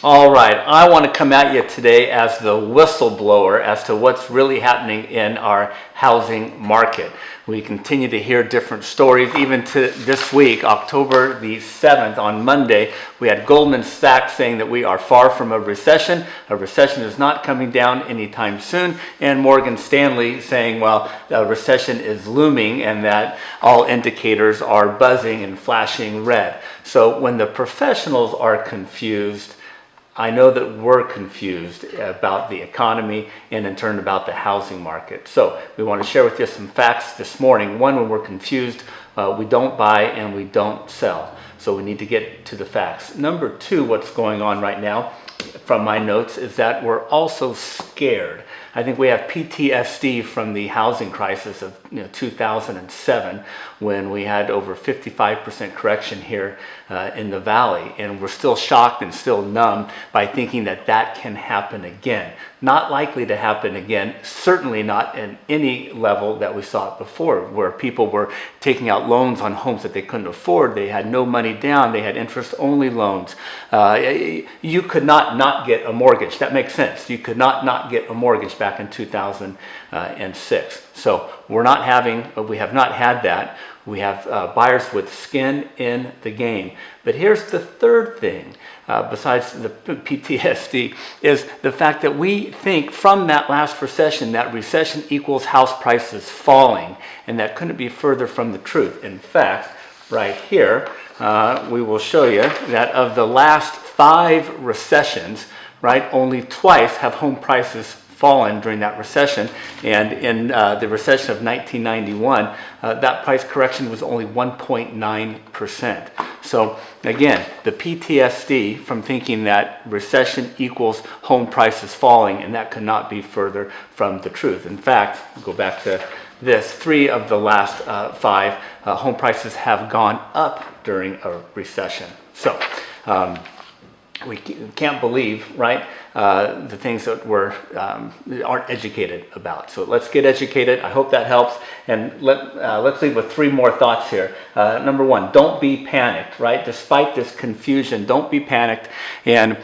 All right, I want to come at you today as the whistleblower as to what's really happening in our housing market. We continue to hear different stories. Even to this week, October the 7th, on Monday, we had Goldman Sachs saying that we are far from a recession. A recession is not coming down anytime soon. And Morgan Stanley saying, well, a recession is looming and that all indicators are buzzing and flashing red. So when the professionals are confused, I know that we're confused about the economy and in turn about the housing market. So we want to share with you some facts this morning. One, when we're confused, we don't buy and we don't sell. So we need to get to the facts. Number two, what's going on right now from my notes is that we're also scared. I think we have PTSD from the housing crisis of 2007 when we had over 55% correction here in the valley, and we're still shocked and still numb by thinking that that can happen again. Not likely to happen again, certainly not in any level that we saw it before, where people were taking out loans on homes that they couldn't afford. They had no money down. They had interest-only loans. You could not get a mortgage. That makes sense. You could not get a mortgage back in 2006. So we have not had that. We have buyers with skin in the game. But here's the third thing, besides the PTSD, is the fact that we think from that last recession, that recession equals house prices falling, and that couldn't be further from the truth. In fact, right here, we will show you that of the last 5 recessions, right, only twice have home prices fallen during that recession, and in the recession of 1991, that price correction was only 1.9%. So again, the PTSD from thinking that recession equals home prices falling, and that could not be further from the truth. In fact, go back to this, 3 of the last 5 home prices have gone up during a recession. So we can't believe, right, the things that aren't educated about. So let's get educated. I hope that helps. And let's leave with 3 more thoughts here. Number 1, don't be panicked, right? Despite this confusion, don't be panicked, and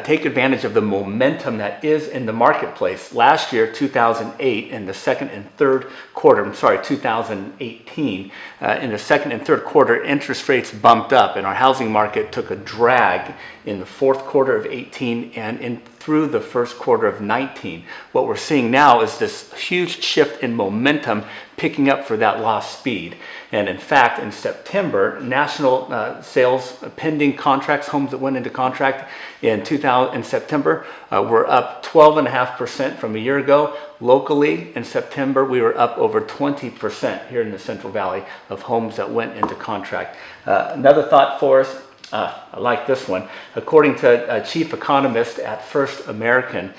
take advantage of the momentum that is in the marketplace. Last year, 2008, in the second and third quarter, 2018, in the second and third quarter, interest rates bumped up, and our housing market took a drag in the fourth quarter of 18 and through the first quarter of 19. What we're seeing now is this huge shift in momentum picking up for that lost speed. And in fact, in September, national sales, pending contracts, homes that went into contract in September, were up 12.5% from a year ago. Locally, in September, we were up over 20% here in the Central Valley of homes that went into contract. Another thought for us, I like this one. According to a chief economist at First American,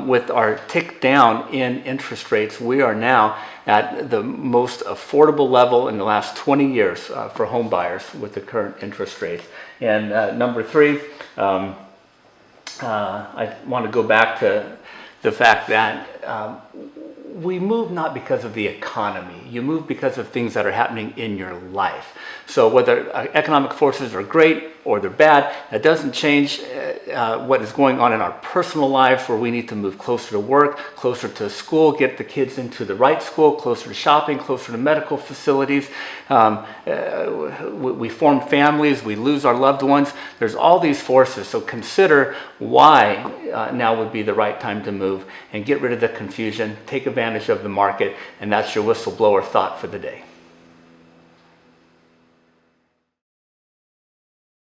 with our tick down in interest rates, we are now at the most affordable level in the last 20 years for home buyers with the current interest rates. And number 3, I want to go back to the fact that we move not because of the economy. You move because of things that are happening in your life. So whether economic forces are great or they're bad, that doesn't change what is going on in our personal lives, where we need to move closer to work, closer to school, get the kids into the right school, closer to shopping, closer to medical facilities. We form families, we lose our loved ones. There's all these forces. So consider why now would be the right time to move and get rid of the confusion, take advantage of the market, and that's your whistleblower thought for the day.